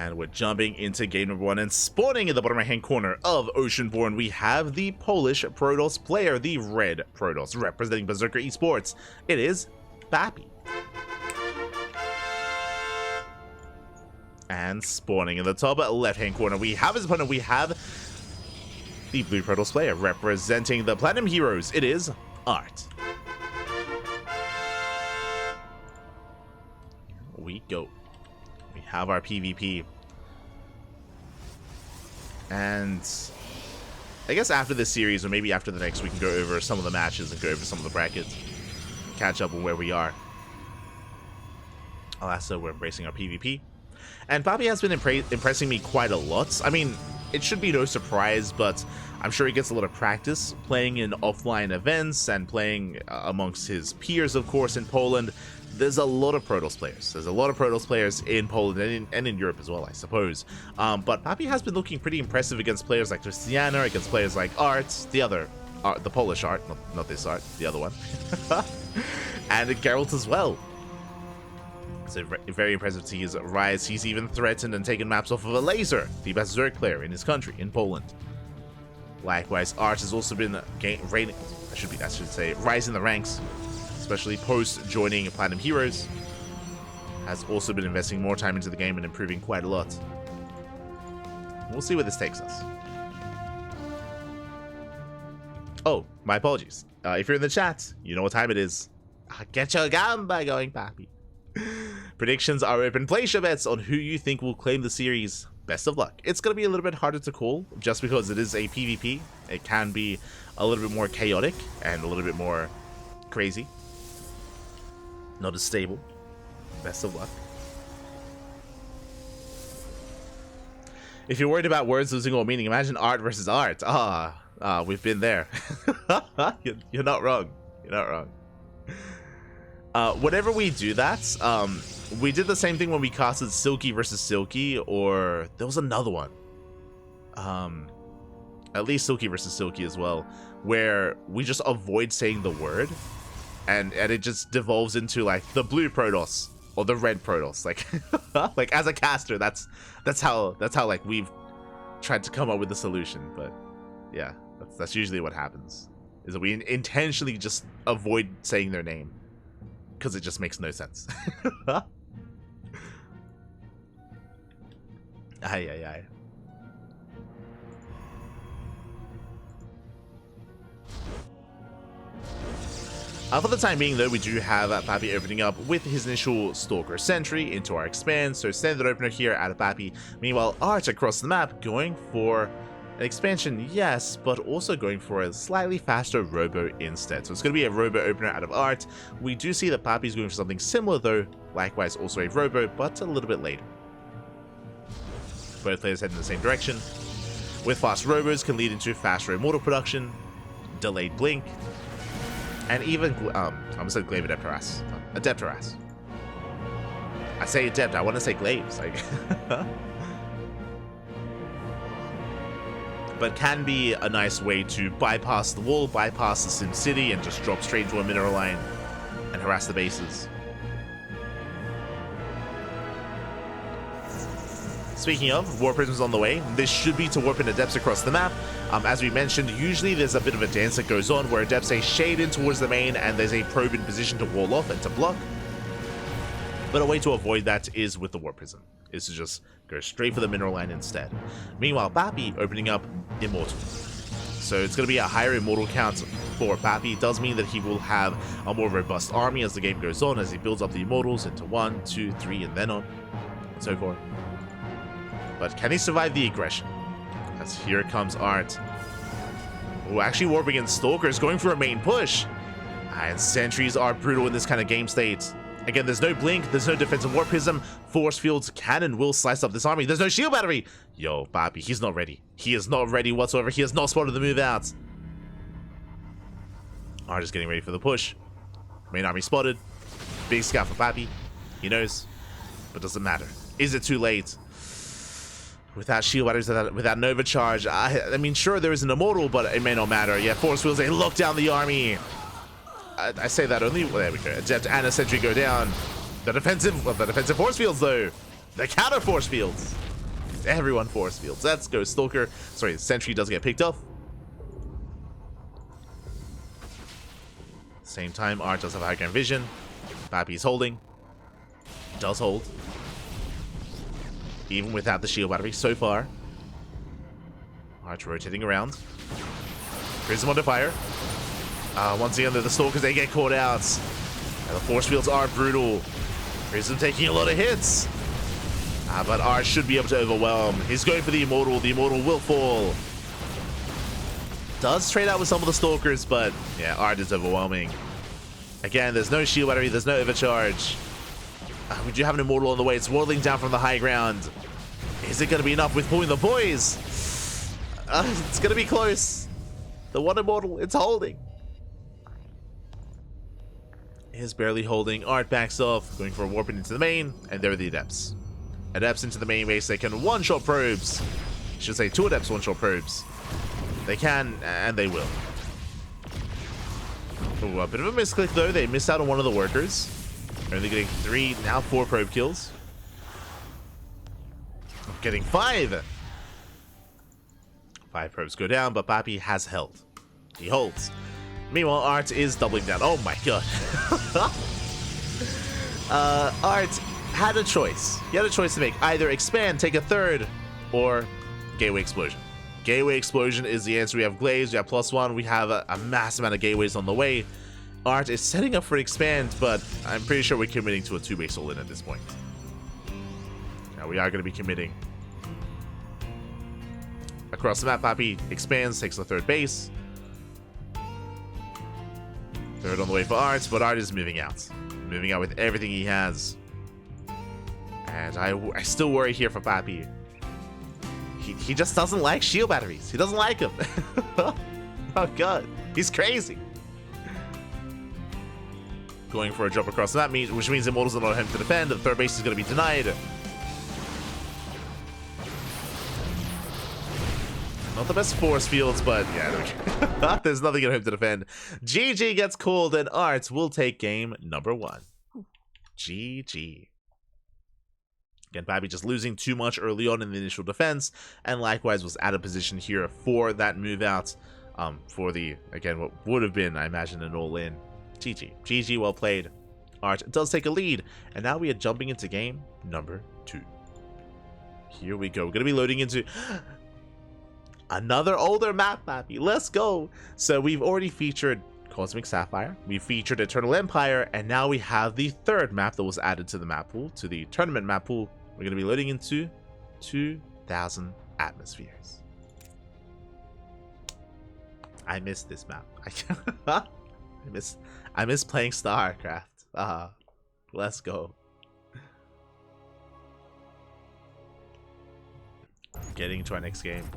And we're jumping into game number 1, and spawning in the bottom right hand corner of Oceanborn, we have the Polish Protoss player, the red Protoss, representing Berserker Esports. It is PAPI. And spawning in the top left hand corner, we have his opponent, we have the blue Protoss player, representing the Platinum Heroes. It is Art. Here we go. We have our PvP, and I guess after this series, or maybe after the next, we can go over some of the matches and go over some of the brackets, catch up on where we are. Also, we're embracing our PvP, and PAPI has been impressing me quite a lot. I mean, it should be no surprise, but I'm sure he gets a lot of practice playing in offline events and playing amongst his peers, of course, in Poland. There's a lot of Protoss players. There's a lot of Protoss players in Poland and in Europe as well, I suppose. But PAPI has been looking pretty impressive against players like Christiana, against players like Art, the Polish Art, not this Art, the other one, and Geralt as well. So very impressive to see his rise. He's even threatened and taken maps off of a laser, the best Zerg player in his country, in Poland. Likewise, Art has also been rising the ranks, especially post joining Platinum Heroes. Has also been investing more time into the game and improving quite a lot. We'll see where this takes us. Oh, my apologies. If you're in the chat, you know what time it is. Get your gamba going, PAPI. Predictions are open. Place your bets on who you think will claim the series. Best of luck. It's going to be a little bit harder to call just because it is a PvP. It can be a little bit more chaotic and a little bit more crazy. Not as stable. Best of luck. If you're worried about words losing all meaning, imagine Art versus Art. We've been there. You're not wrong. You're not wrong. Whenever we do that, we did the same thing when we casted Silky versus Silky, or there was another one. At least Silky versus Silky as well, where we just avoid saying the word, and it just devolves into like the blue Protoss or the red Protoss. Like, like as a caster, that's how like we've tried to come up with a solution. But yeah, that's usually what happens. Is that we intentionally just avoid saying their name because it just makes no sense. Aye. For the time being, though, we do have PAPI opening up with his initial Stalker Sentry into our expand, so standard opener here out of PAPI. Meanwhile, Art across the map going for an expansion, yes, but also going for a slightly faster Robo instead. So it's going to be a Robo opener out of Art. We do see that PAPI is going for something similar, though, likewise also a Robo, but a little bit later. Both players head in the same direction. With fast Robos can lead into faster Immortal production, delayed Blink, and even, I almost said Glaive Adept Harass. Adept Harass. I say Adept, I want to say Glaives. Like but can be a nice way to bypass the wall, bypass the Sim City, and just drop straight into a mineral line and harass the bases. Speaking of, War Prism's on the way. This should be to warp in Adepts across the map. As we mentioned, usually there's a bit of a dance that goes on where Adepts say shade in towards the main and there's a probe in position to wall off and to block. But a way to avoid that is with the War Prism, is to just go straight for the mineral line instead. Meanwhile, PAPI opening up Immortal. So it's going to be a higher Immortal count for PAPI. It does mean that he will have a more robust army as the game goes on, as he builds up the Immortals into 1, 2, 3, and then on, and so forth. But can he survive the aggression? As here comes Art. Oh, actually warping in Stalkers, going for a main push. And sentries are brutal in this kind of game state. Again, there's no blink, there's no defensive warp prism. Force fields cannon will slice up this army. There's no shield battery. Yo, PAPI, he's not ready. He is not ready whatsoever. He has not spotted the move out. Art is getting ready for the push. Main army spotted. Big scout for PAPI. He knows, but doesn't matter. Is it too late? Without shield batteries, without Nova Charge, I mean, sure, there is an Immortal, but it may not matter. Yeah, Force Fields, they lock down the army. I say that only, well, there we go. Adept and a Sentry go down. The defensive Force Fields, though. The counter Force Fields. Everyone force fields. Let's go, Stalker. Sorry, Sentry does get picked off. Same time, Art does have high ground vision. PAPI's holding. Does hold. Even without the shield battery so far. Art rotating around. Prism under fire. Once again, the Stalkers, they get caught out. And the force fields are brutal. Prism taking a lot of hits. But Art should be able to overwhelm. He's going for the Immortal. The Immortal will fall. Does trade out with some of the Stalkers, but yeah, Art is overwhelming. Again, there's no shield battery, there's no overcharge. We do have an Immortal on the way. It's waddling down from the high ground. Is it going to be enough with pulling the boys? It's going to be close. The one Immortal, it's holding. Is barely holding. Art backs off, going for a warp into the main, and there are the Adepts. Adepts into the main base. They can one-shot probes. I should say 2 Adepts one-shot probes. They can, and they will. Ooh, a bit of a misclick though. They missed out on one of the workers. They're only getting 3, now 4 probe kills. Getting 5. 5 probes go down, but PAPI has held. He holds. Meanwhile, Art is doubling down. Oh my god. Art had a choice. He had a choice to make. Either expand, take a third, or Gateway Explosion. Gateway Explosion is the answer. We have Glaze, we have +1, we have a massive amount of gateways on the way. Art is setting up for expand, but I'm pretty sure we're committing to a 2-base all-in at this point. Now we are going to be committing. Across the map, PAPI expands, takes the 3rd base. 3rd on the way for Art, but Art is moving out. Moving out with everything he has. And I still worry here for PAPI. He just doesn't like shield batteries. He doesn't like them. Oh god, he's crazy. Going for a drop across the map, which means Immortals are not home to defend. The 3rd base is going to be denied. Not the best force fields, but yeah, there's nothing at home to defend. GG gets called, and Art will take game number 1. GG. Again, PAPI just losing too much early on in the initial defense, and likewise was out of position here for that move out. For the, again, what would have been, I imagine, an all-in. GG. GG, well played. Art does take a lead, and now we are jumping into game number 2. Here we go. We're going to be loading into another older map, PAPI. Let's go. So we've already featured Cosmic Sapphire, we featured Eternal Empire, and now we have the 3rd map that was added to the map pool, to the tournament map pool. We're going to be loading into 2,000 atmospheres. I miss this map. I miss playing StarCraft. Let's go. Getting to our next game.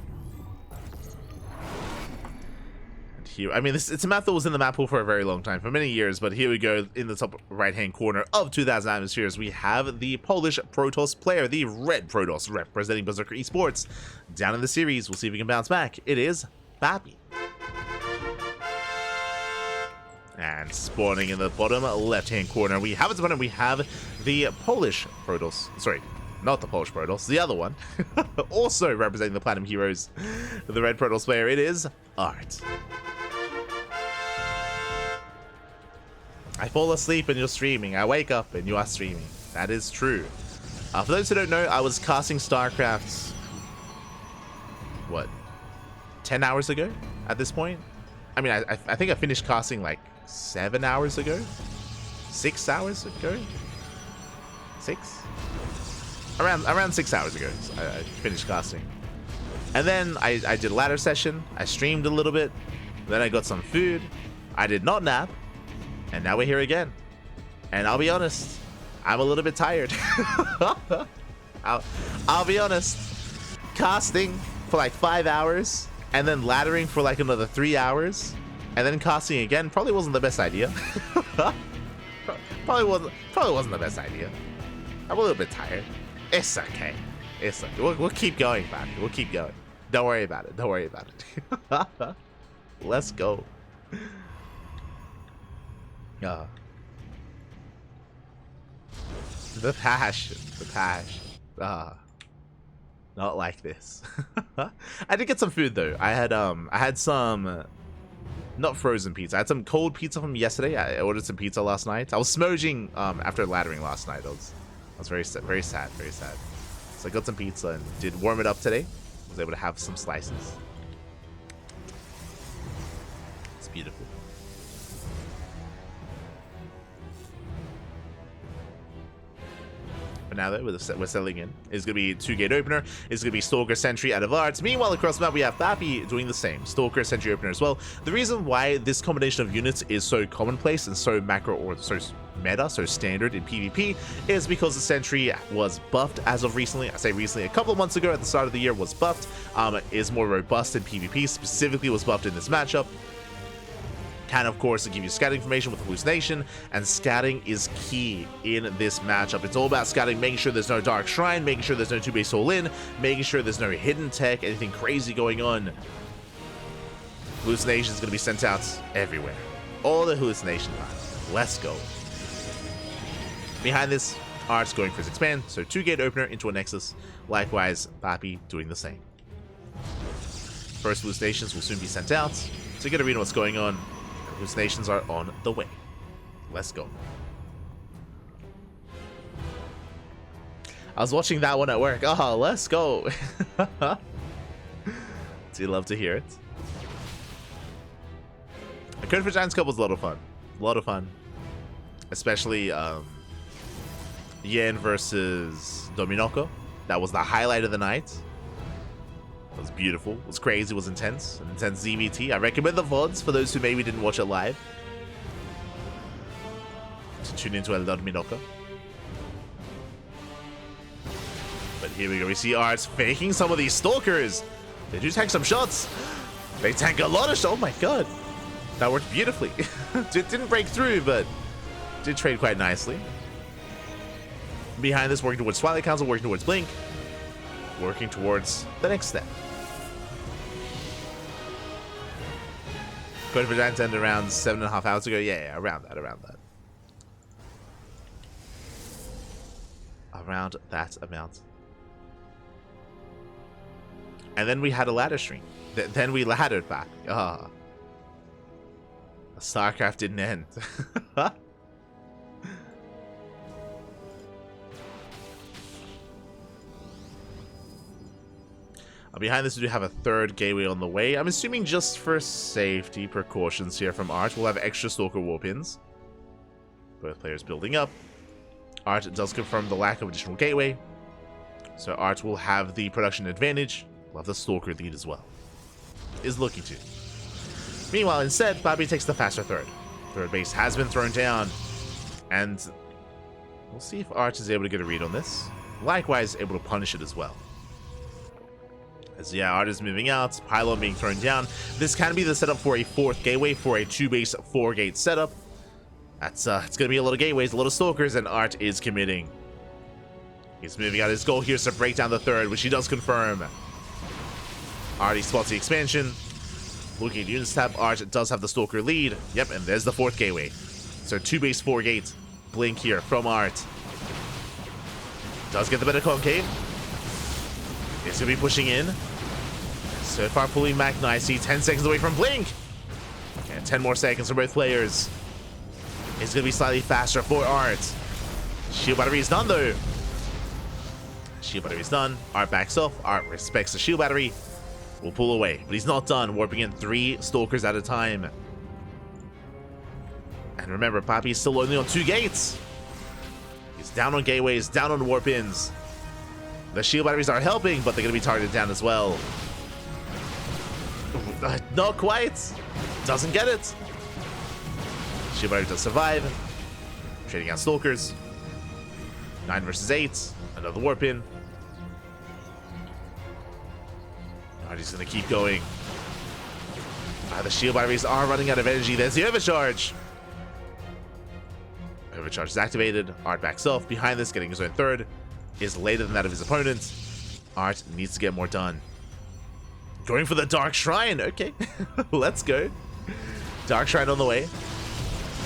Here, I mean, it's a map that was in the map pool for a very long time, for many years, but here we go. In the top right-hand corner of 2,000 atmospheres, we have the Polish Protoss player, the Red Protoss, representing Berserker Esports. Down in the series, we'll see if we can bounce back. It is PAPI. And spawning in the bottom left-hand corner, we have the Polish Protoss. Sorry, not the Polish Protoss, the other one. Also representing the Platinum Heroes, the Red Protoss player, it is Art. I fall asleep and you're streaming. I wake up and you are streaming. That is true. For those who don't know, I was casting StarCraft, what, 10 hours ago at this point? I mean, I think I finished casting like 7 hours ago? 6 hours ago? 6? Around 6 hours ago, I finished casting. And then I did a ladder session. I streamed a little bit. Then I got some food. I did not nap. And now we're here again. And I'll be honest, I'm a little bit tired. I'll be honest. Casting for like 5 hours, and then laddering for like another 3 hours, and then casting again probably wasn't the best idea. probably wasn't the best idea. I'm a little bit tired. It's okay. It's okay. We'll keep going, man. We'll keep going. Don't worry about it. Don't worry about it. Let's go. The passion. The passion. Not like this. I did get some food though. I had some not frozen pizza. I had some cold pizza from yesterday. I ordered some pizza last night. I was smudging after laddering last night. I was very sad. So I got some pizza and did warm it up today. Was able to have some slices. It's beautiful. But now though, we're settling in. It's going to be 2-gate opener. It's going to be Stalker, Sentry, out of Arts. Meanwhile, across the map, we have PAPI doing the same. Stalker, Sentry, opener as well. The reason why this combination of units is so commonplace and so macro or so meta, so standard in PvP, is because the Sentry was buffed as of recently. I say recently, a couple of months ago at the start of the year was buffed. Is more robust in PvP, specifically was buffed in this matchup. Can, of course, give you scouting information with hallucination, and scouting is key in this matchup. It's all about scouting, making sure there's no Dark Shrine, making sure there's no 2-base all-in, making sure there's no hidden tech, anything crazy going on. Hallucination is going to be sent out everywhere. All the hallucination lines. Let's go. Behind this, Art's going for his expand, so 2-gate opener into a Nexus. Likewise, PAPI doing the same. First hallucinations will soon be sent out, so get a read on what's going on. Hallucinations are on the way. Let's go. I was watching that one at work. Oh, let's go. Do you love to hear it? A Code for Giants Cup was a lot of fun. A lot of fun. Especially Yen versus Dominoko. That was the highlight of the night. It was beautiful. It was crazy. It was intense. An intense ZVT. I recommend the VODs for those who maybe didn't watch it live to tune into El Dominoko. But here we go. We see Arts faking some of these Stalkers. They do tank some shots. They tank a lot of shots. Oh my god. That worked beautifully. It didn't break through, but did trade quite nicely. Behind this, working towards Twilight Council, working towards Blink, working towards the next step. Code for Giants ended around 7.5 hours ago. Yeah, around that. Around that amount. And then we had a ladder stream. Then we laddered back. Ah. StarCraft didn't end. Behind this, we do have a 3rd gateway on the way. I'm assuming just for safety precautions here from Art. We'll have extra Stalker Warpins. Both players building up. Art does confirm the lack of additional gateway. So Art will have the production advantage. We'll have the Stalker lead as well. Is looking to. Meanwhile, instead, PAPI takes the faster 3rd. 3rd base has been thrown down. And we'll see if Art is able to get a read on this. Likewise, able to punish it as well. As yeah, Art is moving out, Pylon being thrown down. This can be the setup for a 4th gateway for a 2-base 4-gate setup. That's it's gonna be a lot of gateways, a lot of Stalkers, and Art is committing. He's moving out. His goal here is to break down the 3rd, which he does confirm. Art spots the expansion. Looking at units tab, Art does have the Stalker lead. Yep, and there's the 4th gateway. So 2-base 4-gate Blink here from Art. Does get the better concave. It's going to be pushing in. So far pulling back nicely. 10 seconds away from Blink. And 10 more seconds for both players. It's going to be slightly faster for Art. Shield battery is done though. Shield battery is done. Art backs off. Art respects the shield battery. Will pull away. But he's not done. Warping in 3 Stalkers at a time. And remember, PAPI is still only on 2 gates. He's down on gateways, down on warp-ins. The shield batteries are helping, but they're going to be targeted down as well. Not quite. Doesn't get it. Shield battery does survive. Trading out Stalkers. 9 versus 8. Another warp-in. He's going to keep going. The shield batteries are running out of energy. There's the overcharge. Overcharge is activated. Art backs off. Behind this, getting his own 3rd. Is later than that of his opponent. Art needs to get more done. Going for the Dark Shrine. Okay, let's go. Dark Shrine on the way.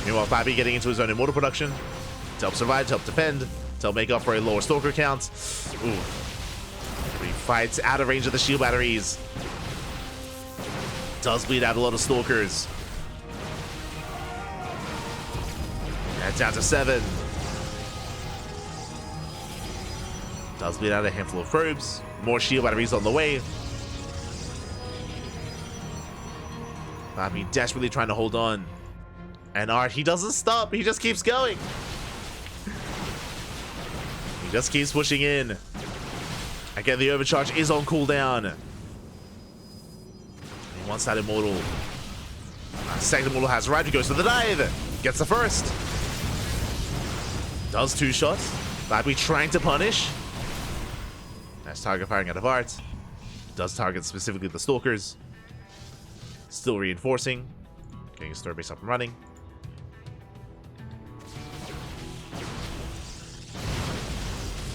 Meanwhile, PAPI getting into his own immortal production to help survive, to help defend, to help make up for a lower Stalker count. Ooh. fights out of range of the shield batteries. Does bleed out a lot of stalkers. And down to 7. Does bleed out a handful of probes. More shield batteries on the way. PAPI desperately trying to hold on. And Art, he doesn't stop. He just keeps going. He just keeps pushing in. Again, the overcharge is on cooldown. He wants that immortal. Second immortal has arrived. He goes for the dive. Gets the first. Does 2 shots. PAPI trying to punish. Nice target firing out of Art. Does target specifically the stalkers. Still reinforcing. Getting his third base up and running.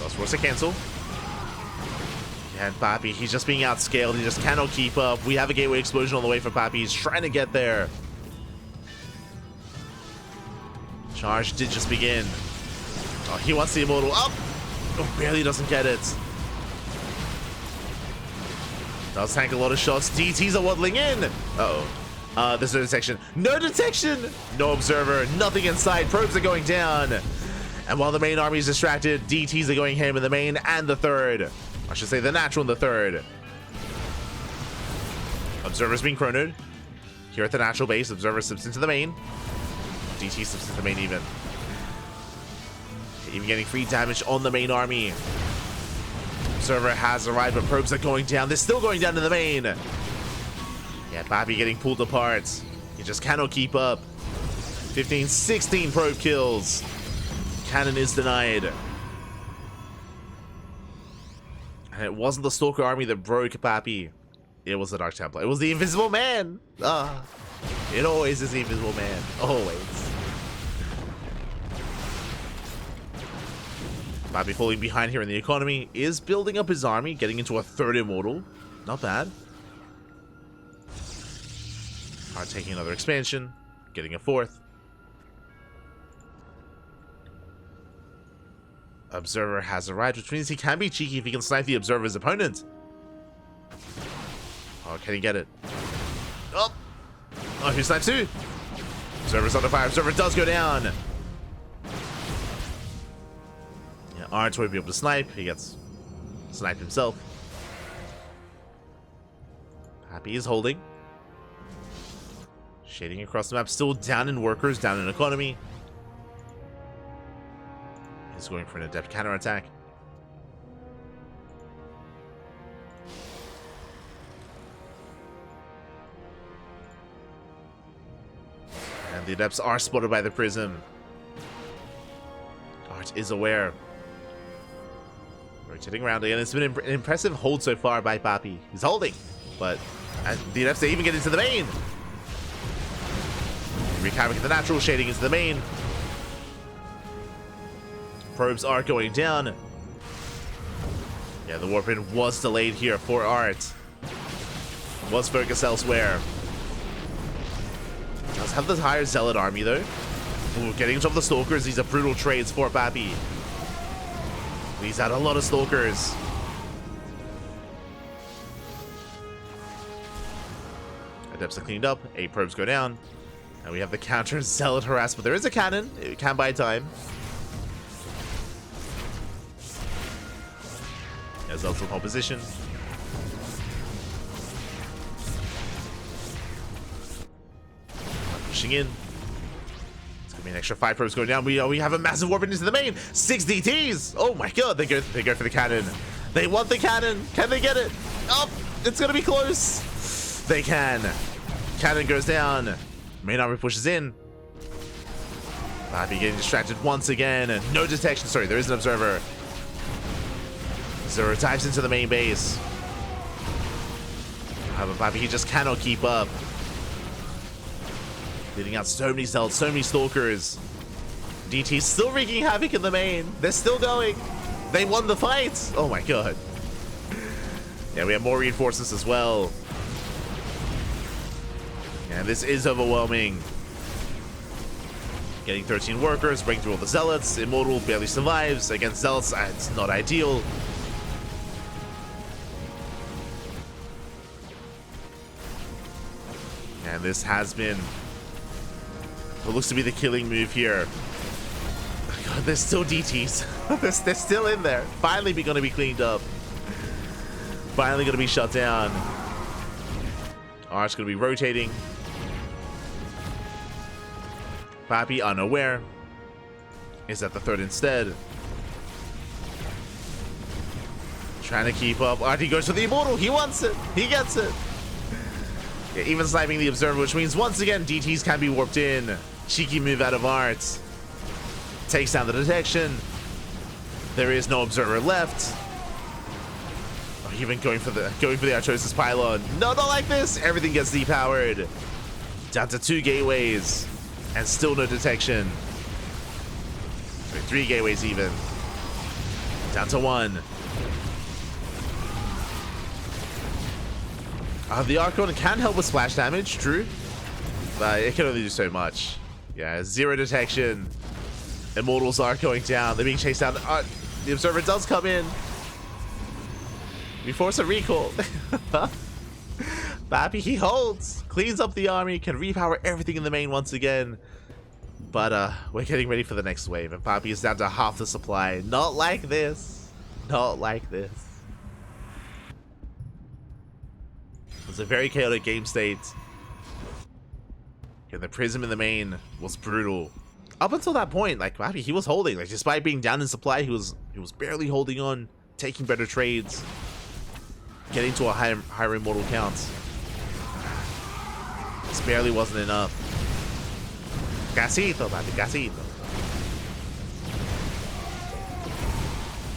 Does force a cancel. And PAPI, he's just being outscaled. He just cannot keep up. We have a gateway explosion on the way for PAPI. He's trying to get there. Charge did just begin. Oh, he wants the immortal up. Oh, barely doesn't get it. Does tank a lot of shots. DTs are waddling in. Uh-oh. There's no detection. No detection! No observer. Nothing inside. Probes are going down. And while the main army is distracted, DTs are going ham in the main and the third. I should say the natural in the third. Observer's being chronoed. Here at the natural base, Observer slips into the main. DT slips into the main even. Even getting free damage on the main army. Observer has arrived, but probes are going down. They're still going down to the main. Yeah, PAPI getting pulled apart. He just cannot keep up. 15, 16 probe kills. Cannon is denied. And it wasn't the Stalker army that broke PAPI. It was the Dark Templar. It was the Invisible Man. It always is the Invisible Man. Always. PAPI falling behind here in the economy. Is building up his army. Getting into a third immortal. Not bad. Are taking another expansion. Getting a fourth. Observer has arrived, which means he can be cheeky if he can snipe the Observer's opponent. Oh, can he get it? Oh! Oh, who snipes who? Observer's under fire. Observer does go down. Yeah, Arndt won't be able to snipe. He gets sniped himself. PAPI is holding. Shading across the map. Still down in workers, down in economy. He's going for an adept counterattack. And the adepts are spotted by the prism. Art is aware. Rotating around again. It's been an impressive hold so far by PAPI. He's holding, but the adepts, they even get into the main. Wreak havoc at the natural, shading into the main. Probes are going down. Yeah, the warp-in was delayed here for Art. Was focused elsewhere. Does have the higher Zealot army though. Ooh, getting into the Stalkers. These are brutal trades for PAPI. He's had a lot of Stalkers. Adepts are cleaned up. 8 probes go down. And we have the counter Zealot harass, but there is a cannon. It can buy time. As also in hold position. Pushing in. It's gonna be an extra 5 probes going down. We have a massive warp into the main. 6 DTs. Oh my god, they go for the cannon. They want the cannon. Can they get it? Oh, it's gonna be close. They can. Cannon goes down. Main army pushes in. PAPI getting distracted once again. No detection. Sorry, there is an observer. Observer dives into the main base. But PAPI, he just cannot keep up. Leading out so many Zealots, so many Stalkers. DT's still wreaking havoc in the main. They're still going. They won the fight. Oh my god. Yeah, we have more reinforcements as well. And this is overwhelming. Getting 13 workers, breaking through all the Zealots. Immortal barely survives. Against Zealots, it's not ideal. And this has been what looks to be the killing move here. God, there's still DTs. they're still in there. Finally going to be cleaned up. Finally going to be shut down. Art's going to be rotating. PAPI, unaware, is at the third instead. Trying to keep up. Art, he goes for the Immortal. He wants it. He gets it. Yeah, even sniping the Observer, which means once again DTs can be warped in. Cheeky move out of Art. Takes down the detection. There is no Observer left. Oh, even going for the Archosis pylon. No, not like this. Everything gets depowered. Down to 2 gateways. And still no detection. 3 gateways even. Down to 1. The Archon can help with splash damage, true. But it can only do so much. Yeah, 0 detection. Immortals are going down. They're being chased down. The Observer does come in. We force a recall. PAPI, he holds. Cleans up the army. Can repower everything in the main once again. But we're getting ready for the next wave. And PAPI is down to half the supply. Not like this. Not like this. It was a very chaotic game state. And the Prism in the main was brutal. Up until that point, like PAPI, he was holding. Like despite being down in supply, he was barely holding on, taking better trades, getting to a higher immortal count. This barely wasn't enough. Casito, PAPI, casito.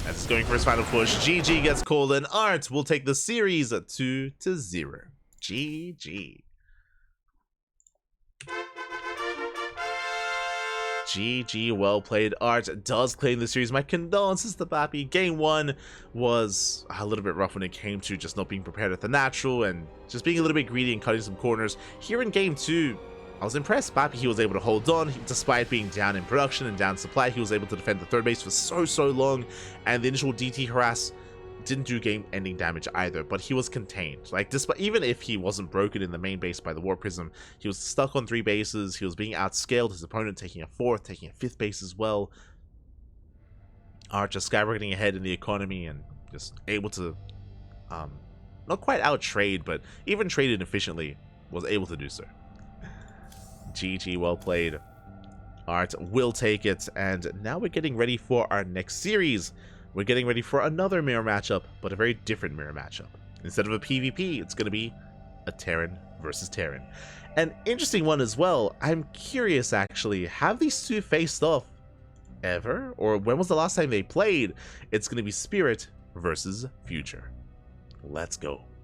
That's going for his final push. GG gets called, and Art will take the series 2-0. GG. GG, well played. Art does claim the series. My condolences to PAPI. Game 1 was a little bit rough when it came to just not being prepared at the natural and just being a little bit greedy and cutting some corners. Here in Game 2, I was impressed. PAPI, he was able to hold on despite being down in production and down supply. He was able to defend the third base for so long, and the initial DT harass didn't do game-ending damage either, but he was contained. Like, despite, even if he wasn't broken in the main base by the Warp Prism, he was stuck on 3 bases. He was being outscaled. His opponent taking a 4th, taking a 5th base as well. Art just skyrocketing ahead in the economy and just able to, not quite out-trade, but even traded efficiently, was able to do so. GG, well played. Art will take it, and now we're getting ready for our next series. We're getting ready for another mirror matchup, but a very different mirror matchup. Instead of a PvP, it's going to be a Terran versus Terran. An interesting one as well. I'm curious, actually, have these two faced off ever? Or when was the last time they played? It's going to be Spirit versus Future. Let's go.